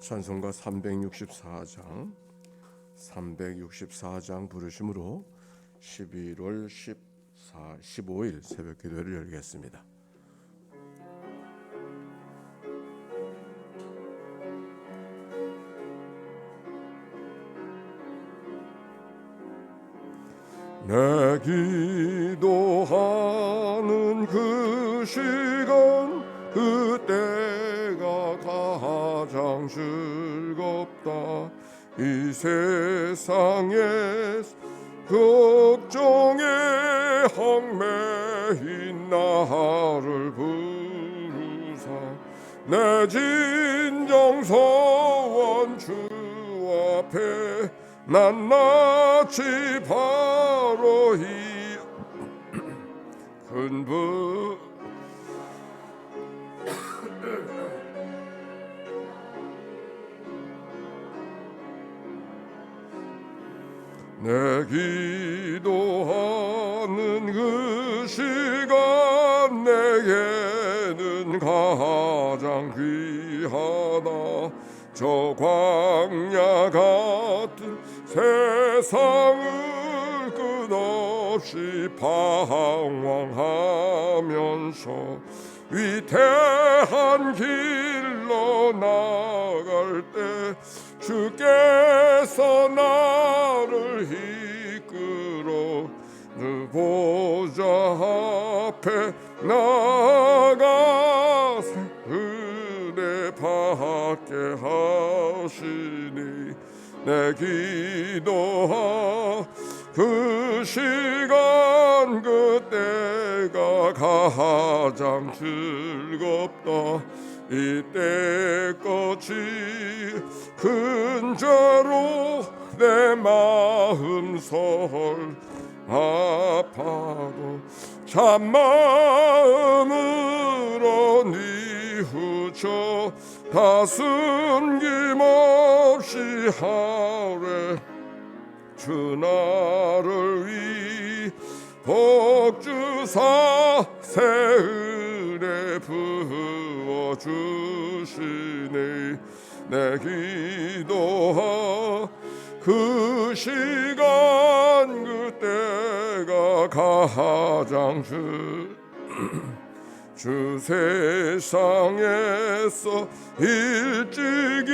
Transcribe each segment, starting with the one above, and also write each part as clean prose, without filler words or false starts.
찬송가 364장 부르심으로 11월 15일 새벽 기도를 열겠습니다. 내 기도하는 그 시간 그때가 가장 즐겁다. 이 세상에 걱정에 얽매인 나를 부르사 내 진정서원 주 앞에 낱낱이 바로 이 큰 부 내 기도하는 그 시간 내게는 가장 귀하다. 저 광야 같은 세상을 끝없이 방황하면서 위태한 길로 나갈 때 주께서 나를 이끌어 그 보좌 앞에 나가서 은혜 받게 하시니 내 기도하 그 시간 그때가 가장 즐겁다. 이때까지 근저로 내 마음 설 아파도 참마음으로 뉘우쳐 다 숨김없이 하래 주 나를 위 복주사 새 은혜 부어주시니 내 기도하 그 시간 그때가 가장 주 세상에서 일찍이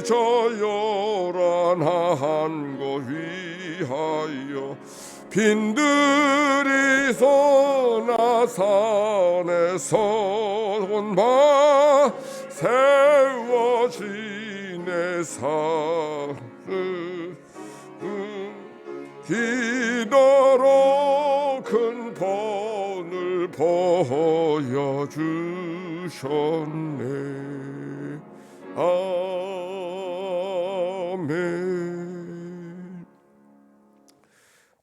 저 요란한 것 위하여 빈들이 소나 산에서 온바 세워지네 사를 기도로 큰 본을 보여주셨네. 아멘.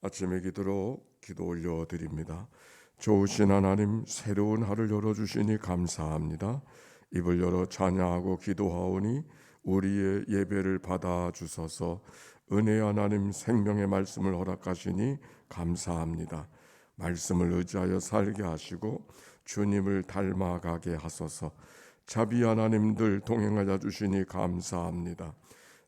아침에 기도로 기도 올려드립니다. 좋으신 하나님, 새로운 하루를 열어주시니 감사합니다. 입을 열어 찬양하고 기도하오니 우리의 예배를 받아주소서. 은혜 하나님, 생명의 말씀을 허락하시니 감사합니다. 말씀을 의지하여 살게 하시고 주님을 닮아가게 하소서. 자비 하나님들 동행하여 주시니 감사합니다.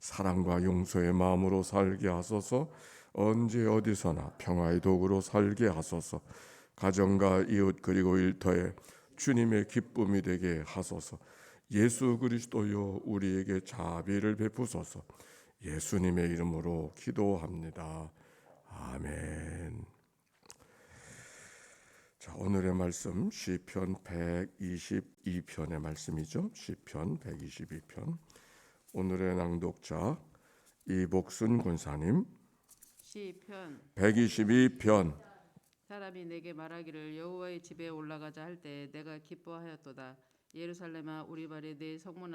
사랑과 용서의 마음으로 살게 하소서. 언제 어디서나 평화의 도구로 살게 하소서. 가정과 이웃 그리고 일터에 주님의 기쁨이 되게 하소서. 예수 그리스도여 우리에게 자비를 베푸소서. 예수님의 이름으로 기도합니다. 아멘. 자, 오늘의 말씀 시편 122편의 말씀이죠. 시편 122편. 오늘의 낭독자 이복순 권사님. 시편 122편. 사람이 내게 말하기를 여호와의 집에 올라가자 할 때 내가 기뻐하였도다. 예루살렘아 우리 발이 네 성문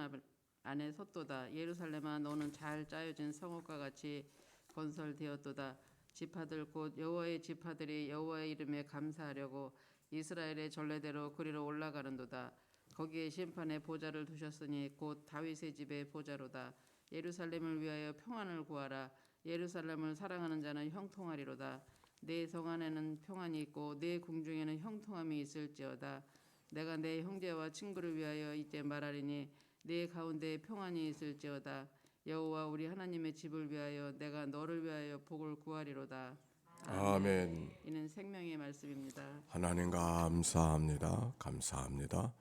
안에 섰도다. 예루살렘아 너는 잘 짜여진 성읍과 같이 건설되었도다. 지파들 곧 여호와의 지파들이 여호와의 이름에 감사하려고 이스라엘의 전례대로 그리로 올라가는도다. 거기에 심판의 보좌를 두셨으니 곧 다윗의 집의 보좌로다. 예루살렘을 위하여 평안을 구하라. 예루살렘을 사랑하는 자는 형통하리로다. 내 성 안에는 평안이 있고 내 궁중에는 형통함이 있을지어다. 내가 내 형제와 친구를 위하여 이때 말하리니 네 가운데 평안이 있을지어다. 여호와 우리 하나님의 집을 위하여 내가 너를 위하여 복을 구하리로다. 아멘. 이는 생명의 말씀입니다. 하나님 감사합니다. 감사합니다.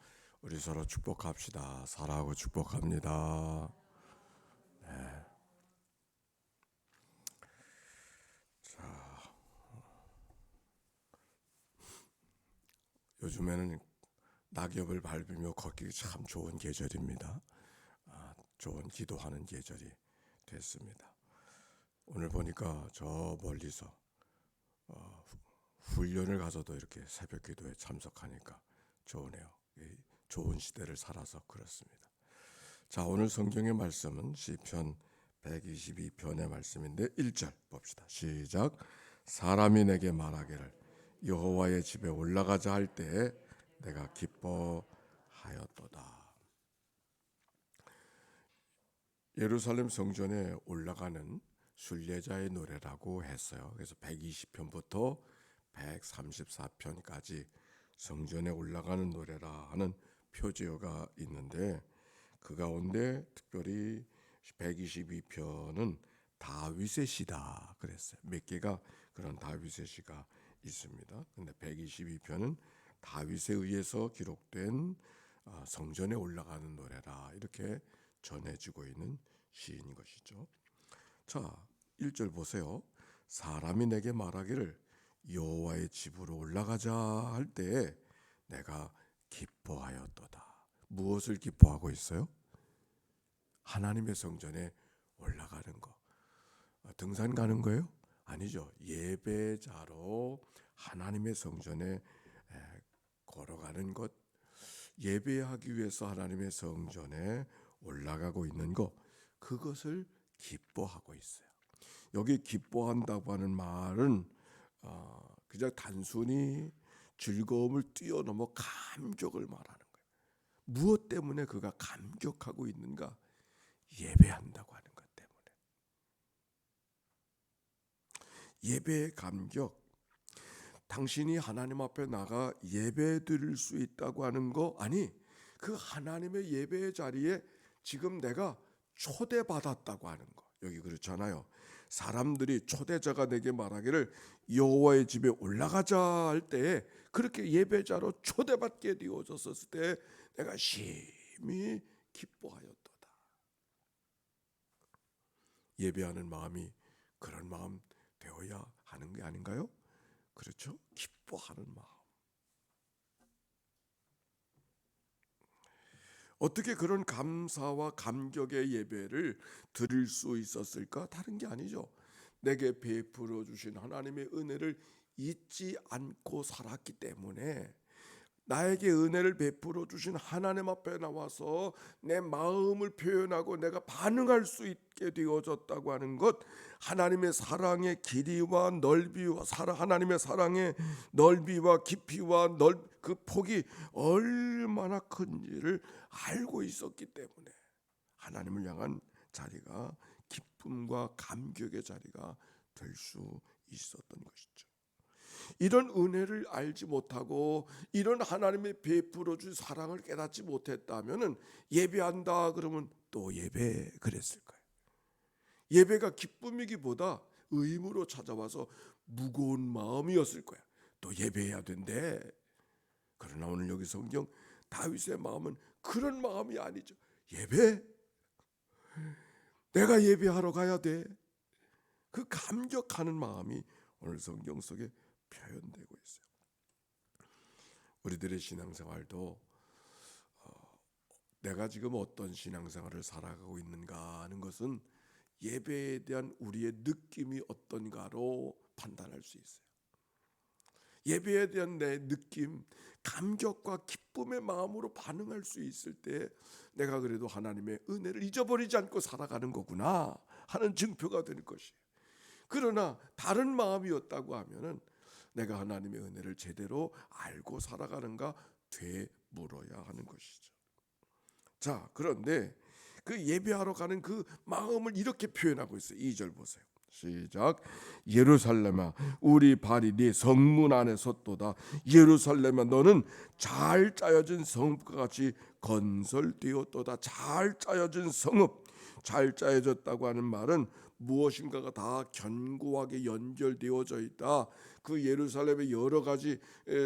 우리 서로 축복합시다. 사랑하고 축복합니다. 요즘에는 낙엽을 밟으며 걷기 참 좋은 계절입니다. 좋은 기도하는 계절이 됐습니다. 오늘 보니까 저 멀리서 훈련을 가서도 이렇게 새벽 기도에 참석하니까 좋으네요. 좋은 시대를 살아서 그렇습니다. 자, 오늘 성경의 말씀은 시편 122편의 말씀인데 1절 봅시다. 시작. 사람이 내게 말하기를 여호와의 집에 올라가자 할 때에 내가 기뻐하였도다. 예루살렘 성전에 올라가는 순례자의 노래라고 했어요. 그래서 120편부터 134편까지 성전에 올라가는 노래라 하는 표제어가 있는데 그 가운데 특별히 122편은 다윗의 시다 그랬어요. 몇 개가 그런 다윗의 시가 있습니다. 근데 122편은 다윗에 의해서 기록된 성전에 올라가는 노래라 이렇게 전해지고 있는 시인 것이죠. 자, 1절 보세요. 사람이 내게 말하기를 여호와의 집으로 올라가자 할 때에 내가 기뻐하였도다. 무엇을 기뻐하고 있어요? 하나님의 성전에 올라가는 거. 등산 가는 거예요? 아니죠. 예배자로 하나님의 성전에 걸어가는 것, 예배하기 위해서 하나님의 성전에 올라가고 있는 것, 그것을 기뻐하고 있어요. 여기 기뻐한다고 하는 말은 그냥 단순히 즐거움을 뛰어넘어 감격을 말하는 거예요. 무엇 때문에 그가 감격하고 있는가? 예배한다고 하는 것 때문에. 예배의 감격, 당신이 하나님 앞에 나가 예배 드릴 수 있다고 하는 거, 아니 그 하나님의 예배의 자리에 지금 내가 초대받았다고 하는 거. 여기 그렇잖아요. 사람들이 초대자가 내게 말하기를 여호와의 집에 올라가자 할 때에 그렇게 예배자로 초대받게 되어졌을 때 내가 심히 기뻐하였도다. 예배하는 마음이 그런 마음 되어야 하는 게 아닌가요? 그렇죠? 기뻐하는 마음. 어떻게 그런 감사와 감격의 예배를 드릴 수 있었을까? 다른 게 아니죠. 내게 베풀어 주신 하나님의 은혜를 잊지 않고 살았기 때문에 나에게 은혜를 베풀어 주신 하나님 앞에 나와서 내 마음을 표현하고 내가 반응할 수 있게 되어졌다고 하는 것, 하나님의 사랑의 길이와 넓이와 하나님의 사랑의 넓이와 깊이와 그 폭이 얼마나 큰지를 알고 있었기 때문에 하나님을 향한 자리가 기쁨과 감격의 자리가 될 수 있었던 것이죠. 이런 은혜를 알지 못하고 이런 하나님의 베풀어 준 사랑을 깨닫지 못했다면은 예배한다 그러면 또 예배 그랬을 거예요. 예배가 기쁨이기보다 의무로 찾아와서 무거운 마음이었을 거야. 또 예배해야 된대. 그러나 오늘 여기 성경 다윗의 마음은 그런 마음이 아니죠. 예배? 내가 예배하러 가야 돼. 그 감격하는 마음이 오늘 성경 속에 표현되고 있어요. 우리들의 신앙생활도 내가 지금 어떤 신앙생활을 살아가고 있는가 하는 것은 예배에 대한 우리의 느낌이 어떤가로 판단할 수 있어요. 예배에 대한 내 느낌, 감격과 기쁨의 마음으로 반응할 수 있을 때 내가 그래도 하나님의 은혜를 잊어버리지 않고 살아가는 거구나 하는 증표가 될 것이에요. 그러나 다른 마음이었다고 하면은 내가 하나님의 은혜를 제대로 알고 살아가는가 되물어야 하는 것이죠. 자, 그런데 그 예배하러 가는 그 마음을 이렇게 표현하고 있어요. 2절 보세요. 시작. 예루살렘아 우리 발이 네 성문 안에 섰도다. 예루살렘아 너는 잘 짜여진 성읍과 같이 건설되었도다. 잘 짜여진 성읍. 잘 짜여졌다고 하는 말은 무엇인가가 다 견고하게 연결되어져 있다. 그 예루살렘의 여러 가지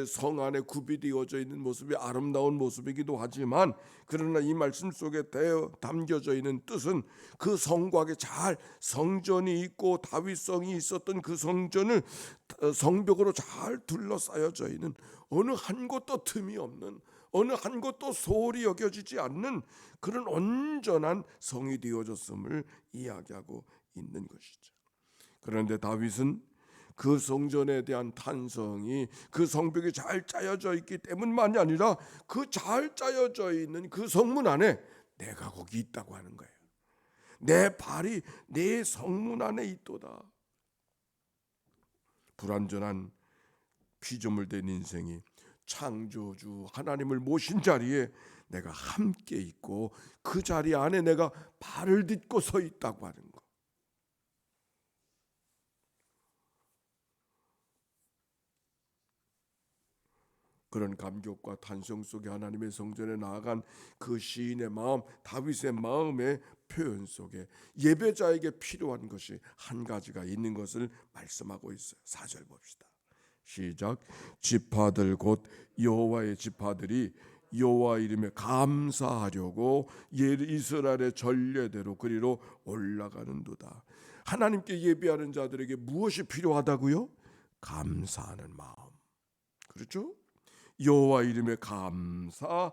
성 안에 구비되어져 있는 모습이 아름다운 모습이기도 하지만, 그러나 이 말씀 속에 담겨져 있는 뜻은 그 성곽에 잘 성전이 있고 다윗성이 있었던 그 성전을 성벽으로 잘 둘러싸여져 있는, 어느 한 곳도 틈이 없는, 어느 한 곳도 소홀히 여겨지지 않는 그런 온전한 성이 되어졌음을 이야기하고 있는 것이죠. 그런데 다윗은 그 성전에 대한 탄성이 그 성벽이 잘 짜여져 있기 때문만이 아니라 그 잘 짜여져 있는 그 성문 안에 내가 거기 있다고 하는 거예요. 내 발이 내 성문 안에 있도다. 불완전한 피조물 된 인생이 창조주 하나님을 모신 자리에 내가 함께 있고 그 자리 안에 내가 발을 딛고 서 있다고 하는 것. 그런 감격과 탄성 속에 하나님의 성전에 나아간 그 시인의 마음, 다윗의 마음의 표현 속에 예배자에게 필요한 것이 한 가지가 있는 것을 말씀하고 있어요. 4절 봅시다. 시작. 지파들 곧 여호와의 지파들이 여호와 이름에 감사하려고 이스라엘의 전례대로 그리로 올라가는도다. 하나님께 예배하는 자들에게 무엇이 필요하다고요? 감사하는 마음. 그렇죠? 여호와 이름에 감사하려고.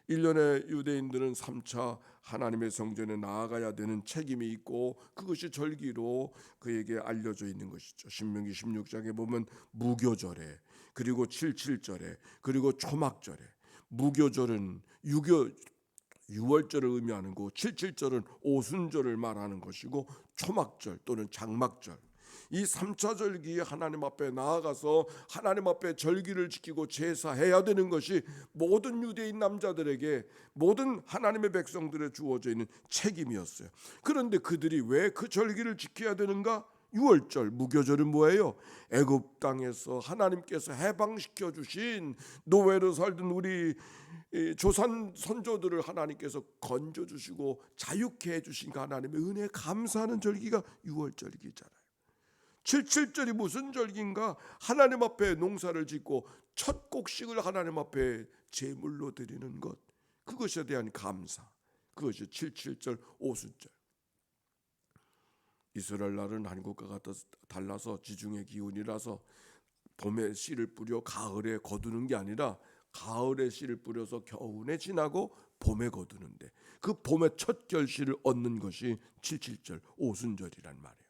1년에 유대인들은 3차 하나님의 성전에 나아가야 되는 책임이 있고 그것이 절기로 그에게 알려져 있는 것이죠. 신명기 16장에 보면 무교절에, 그리고 77절에, 그리고 초막절에. 무교절은 유월절을 의미하는 거고 77절은 오순절을 말하는 것이고 초막절 또는 장막절, 이 3차 절기에 하나님 앞에 나아가서 하나님 앞에 절기를 지키고 제사해야 되는 것이 모든 유대인 남자들에게, 모든 하나님의 백성들에 주어져 있는 책임이었어요. 그런데 그들이 왜 그 절기를 지켜야 되는가? 유월절, 무교절은 뭐예요? 애굽 땅에서 하나님께서 해방시켜 주신, 노예로 살던 우리 조상 선조들을 하나님께서 건져 주시고 자유케 해 주신 그 하나님의 은혜에 감사하는 절기가 유월절기잖아요. 77절이 무슨 절기인가? 하나님 앞에 농사를 짓고 첫 곡식을 하나님 앞에 제물로 드리는 것, 그것에 대한 감사, 그것이 77절 오순절. 이스라엘 날은 한국과 달라서 지중해 기온이라서 봄에 씨를 뿌려 가을에 거두는 게 아니라 가을에 씨를 뿌려서 겨울에 지나고 봄에 거두는데, 그 봄의 첫 결실을 얻는 것이 77절 오순절이란 말이에요.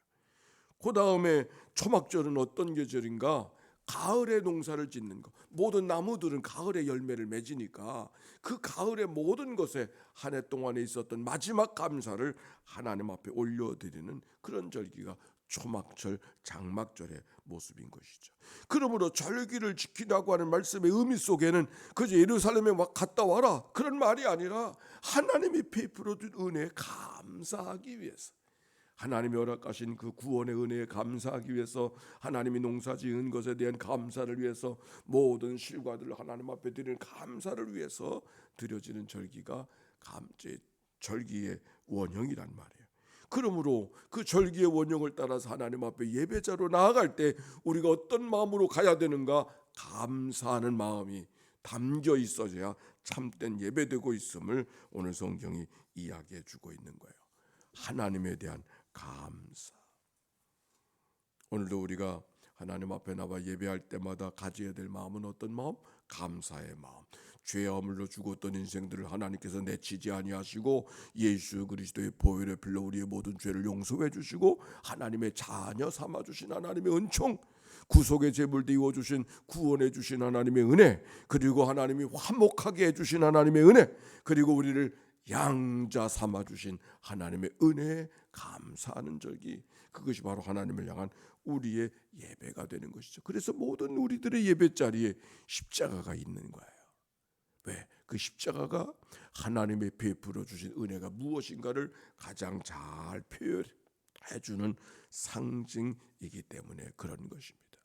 그 다음에 초막절은 어떤 계절인가? 가을에 농사를 짓는 것. 모든 나무들은 가을에 열매를 맺으니까 그 가을의 모든 것에 한 해 동안에 있었던 마지막 감사를 하나님 앞에 올려드리는 그런 절기가 초막절, 장막절의 모습인 것이죠. 그러므로 절기를 지키라고 하는 말씀의 의미 속에는 그저 예루살렘에 갔다 와라 그런 말이 아니라 하나님이 베풀어 준 은혜에 감사하기 위해서, 하나님이 허락하신 그 구원의 은혜에 감사하기 위해서, 하나님이 농사지은 것에 대한 감사를 위해서, 모든 실과들을 하나님 앞에 드리는 감사를 위해서 드려지는 절기가 절기의 원형이란 말이에요. 그러므로 그 절기의 원형을 따라서 하나님 앞에 예배자로 나아갈 때 우리가 어떤 마음으로 가야 되는가? 감사하는 마음이 담겨 있어야 참된 예배되고 있음을 오늘 성경이 이야기해 주고 있는 거예요. 하나님에 대한 감사. 오늘도 우리가 하나님 앞에 나와 예배할 때마다 가져야 될 마음은 어떤 마음? 감사의 마음. 죄 허물로 죽었던 인생들을 하나님께서 내치지 아니하시고 예수 그리스도의 보혈의 피로 우리의 모든 죄를 용서해 주시고 하나님의 자녀 삼아 주신 하나님의 은총, 구속의 제물 되어 주신 구원해 주신 하나님의 은혜, 그리고 하나님이 화목하게 해 주신 하나님의 은혜, 그리고 우리를 양자 삼아 주신 하나님의 은혜에 감사하는 절기, 그것이 바로 하나님을 향한 우리의 예배가 되는 것이죠. 그래서 모든 우리들의 예배 자리에 십자가가 있는 거예요. 왜? 그 십자가가 하나님의 베풀어 주신 은혜가 무엇인가를 가장 잘 해주는 상징이기 때문에 그런 것입니다.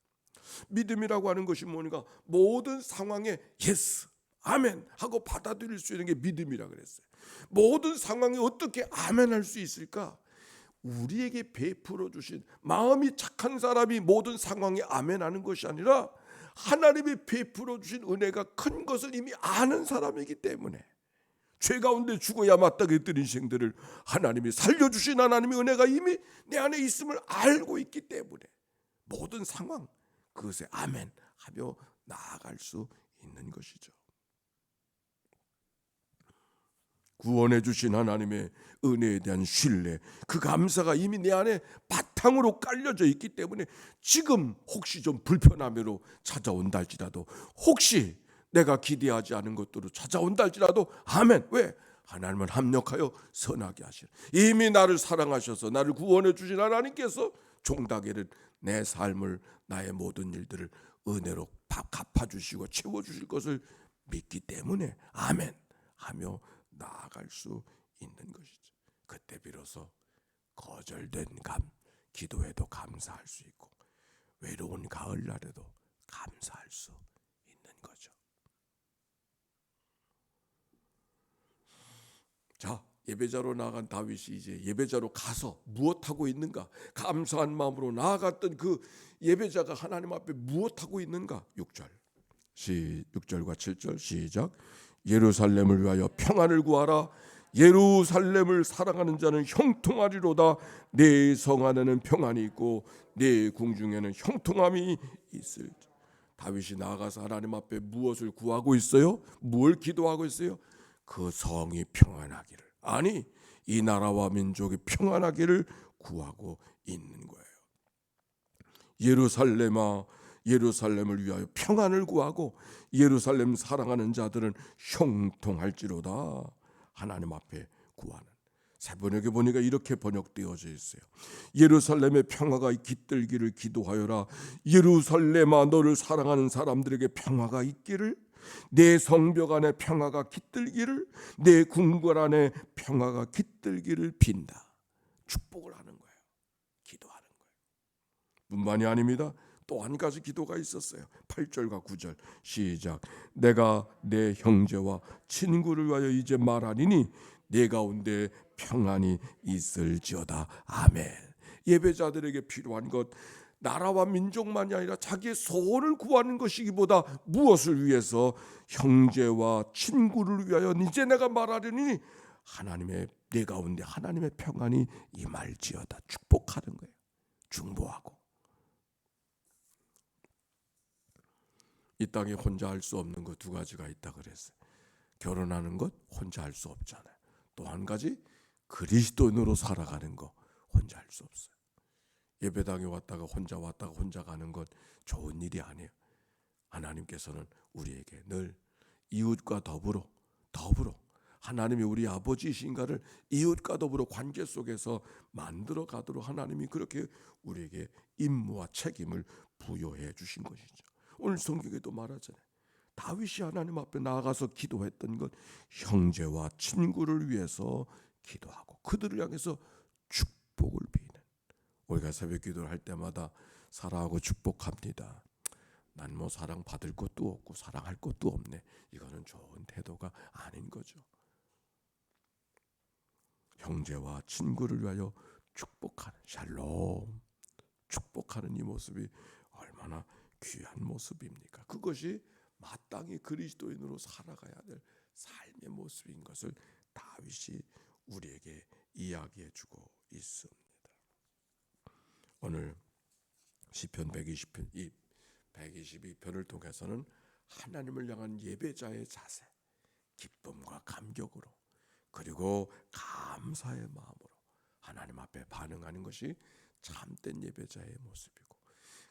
믿음이라고 하는 것이 뭐니까 모든 상황에 예스, 아멘 하고 받아들일 수 있는 게 믿음이라 그랬어요. 모든 상황에 어떻게 아멘 할 수 있을까? 우리에게 베풀어 주신, 마음이 착한 사람이 모든 상황에 아멘 하는 것이 아니라 하나님이 베풀어 주신 은혜가 큰 것을 이미 아는 사람이기 때문에, 죄 가운데 죽어야 마땅히 했던 인생들을 하나님이 살려주신 하나님의 은혜가 이미 내 안에 있음을 알고 있기 때문에 모든 상황 그것에 아멘 하며 나아갈 수 있는 것이죠. 구원해 주신 하나님의 은혜에 대한 신뢰, 그 감사가 이미 내 안에 바탕으로 깔려져 있기 때문에 지금 혹시 좀 불편함으로 찾아온다 할지라도, 혹시 내가 기대하지 않은 것들로 찾아온다 할지라도 아멘. 왜? 하나님은 합력하여 선하게 하시는, 이미 나를 사랑하셔서 나를 구원해 주신 하나님께서 종다게는 내 삶을, 나의 모든 일들을 은혜로 갚아주시고 채워주실 것을 믿기 때문에 아멘 하며 나아갈 수 있는 것이죠. 그때 비로소 거절된 기도에도 감사할 수 있고 외로운 가을날에도 감사할 수 있는 거죠. 자, 예배자로 나아간 다윗이 이제 예배자로 가서 무엇하고 있는가? 감사한 마음으로 나아갔던 그 예배자가 하나님 앞에 무엇하고 있는가? 6절과 7절 시작. 예루살렘을 위하여 평안을 구하라. 예루살렘을 사랑하는 자는 형통하리로다. 내 성 안에는 평안이 있고 내 궁중에는 형통함이 있을지. 다윗이 나아가서 하나님 앞에 무엇을 구하고 있어요? 뭘 기도하고 있어요? 그 성이 평안하기를, 아니 이 나라와 민족이 평안하기를 구하고 있는 거예요. 예루살렘아, 예루살렘을 위하여 평안을 구하고 예루살렘 사랑하는 자들은 형통할지로다. 하나님 앞에 구하는. 세번역에 보니까 이렇게 번역되어져 있어요. 예루살렘의 평화가 깃들기를 기도하여라. 예루살렘아, 너를 사랑하는 사람들에게 평화가 있기를, 내 성벽 안에 평화가 깃들기를, 내 궁궐 안에 평화가 깃들기를 빈다. 축복을 하는 거예요. 기도하는 거예요. 뿐만이 아닙니다. 또 한 가지 기도가 있었어요. 8절과 9절 시작. 내가 내 형제와 친구를 위하여 이제 말하리니 내 가운데 평안이 있을지어다. 아멘. 예배자들에게 필요한 것, 나라와 민족만이 아니라 자기의 소원을 구하는 것이기보다 무엇을 위해서? 형제와 친구를 위하여 이제 내가 말하려니 하나님의, 내 가운데 하나님의 평안이 임할지어다. 축복하는 거예요. 중보하고. 이 땅에 혼자 할 수 없는 것 두 가지가 있다 그랬어요. 결혼하는 것 혼자 할 수 없잖아요. 또 한 가지, 그리스도인으로 살아가는 거 혼자 할 수 없어요. 예배당에 왔다가 혼자 가는 것 좋은 일이 아니에요. 하나님께서는 우리에게 늘 이웃과 더불어 하나님이 우리 아버지이신가를 이웃과 더불어 관계 속에서 만들어 가도록 하나님이 그렇게 우리에게 임무와 책임을 부여해 주신 것이죠. 오늘 성경에도 말하잖아요. 다윗이 하나님 앞에 나아가서 기도했던 것, 형제와 친구를 위해서 기도하고 그들을 향해서 축복을 비는. 우리가 새벽 기도를 할 때마다 사랑하고 축복합니다. 난 뭐 사랑 받을 것도 없고 사랑할 것도 없네. 이거는 좋은 태도가 아닌 거죠. 형제와 친구를 위하여 축복하는 샬롬, 축복하는 이 모습이 얼마나 귀한 모습입니까? 그것이 마땅히 그리스도인으로 살아가야 될 삶의 모습인 것을 다윗이 우리에게 이야기해 주고 있습니다. 오늘 시편 120편, 이 122편을 통해서는 하나님을 향한 예배자의 자세, 기쁨과 감격으로 그리고 감사의 마음으로 하나님 앞에 반응하는 것이 참된 예배자의 모습이고,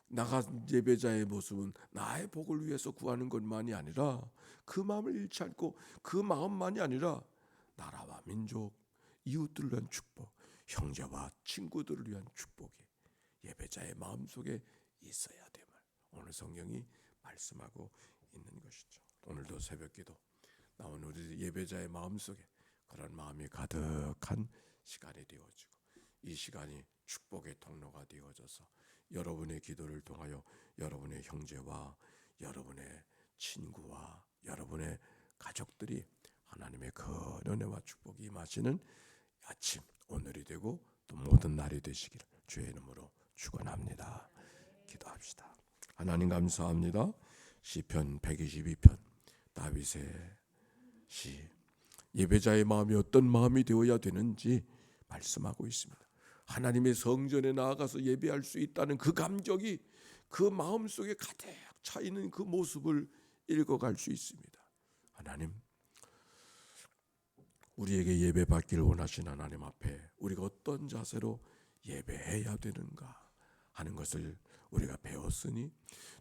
나간 예배자의 모습은 나의 복을 위해서 구하는 것만이 아니라 그 마음을 잃지 않고 그 마음만이 아니라 나라와 민족, 이웃들을 위한 축복, 형제와 친구들을 위한 축복이 예배자의 마음속에 있어야 됨을 오늘 성경이 말씀하고 있는 것이죠. 오늘도 새벽기도 나온 우리 예배자의 마음속에 그런 마음이 가득한 시간이 되어지고 이 시간이 축복의 통로가 되어져서 여러분의 기도를 통하여 여러분의 형제와 여러분의 친구와 여러분의 가족들이 하나님의 큰 은혜와 축복이 임하시는 아침 오늘이 되고 또 모든 날이 되시기를 주의 이름으로 축원합니다. 기도합시다. 하나님 감사합니다. 시편 122편 다윗의 시, 예배자의 마음이 어떤 마음이 되어야 되는지 말씀하고 있습니다. 하나님의 성전에 나아가서 예배할 수 있다는 그 감격이 그 마음속에 가득 차 있는 그 모습을 읽어갈 수 있습니다. 하나님, 우리에게 예배 받기를 원하신 하나님 앞에 우리가 어떤 자세로 예배해야 되는가 하는 것을 우리가 배웠으니,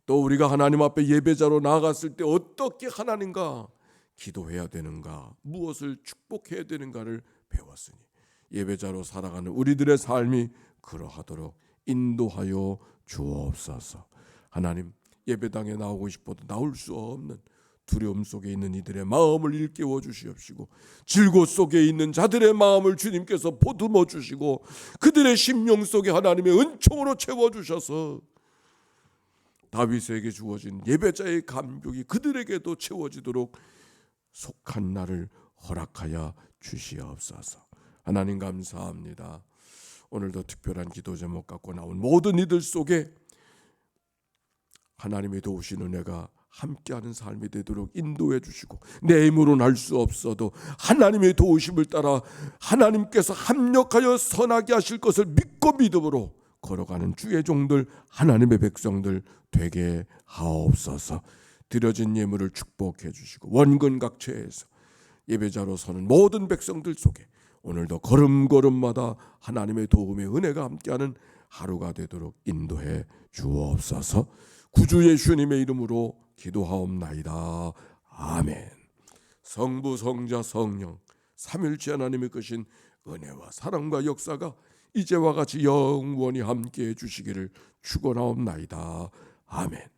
또 우리가 하나님 앞에 예배자로 나아갔을 때 어떻게 하나님과 기도해야 되는가, 무엇을 축복해야 되는가를 배웠으니 예배자로 살아가는 우리들의 삶이 그러하도록 인도하여 주옵소서. 하나님, 예배당에 나오고 싶어도 나올 수 없는 두려움 속에 있는 이들의 마음을 일깨워 주시옵시고, 질고 속에 있는 자들의 마음을 주님께서 보듬어 주시고, 그들의 심령 속에 하나님의 은총으로 채워 주셔서 다윗에게 주어진 예배자의 감격이 그들에게도 채워지도록 속한 날을 허락하여 주시옵소서. 하나님 감사합니다. 오늘도 특별한 기도 제목 갖고 나온 모든 이들 속에 하나님의 도우신 은혜가 함께하는 삶이 되도록 인도해 주시고, 내 힘으로는 할 수 없어도 하나님의 도우심을 따라 하나님께서 합력하여 선하게 하실 것을 믿고 믿음으로 걸어가는 주의 종들, 하나님의 백성들 되게 하옵소서. 드려진 예물을 축복해 주시고 원근각체에서 예배자로 서는 모든 백성들 속에 오늘도 걸음걸음마다 하나님의 도움의 은혜가 함께하는 하루가 되도록 인도해 주옵소서. 구주 예수님의 이름으로 기도하옵나이다. 아멘. 성부 성자 성령 삼일째 하나님의 크신 은혜와 사랑과 역사가 이제와 같이 영원히 함께해 주시기를 축원하옵나이다. 아멘.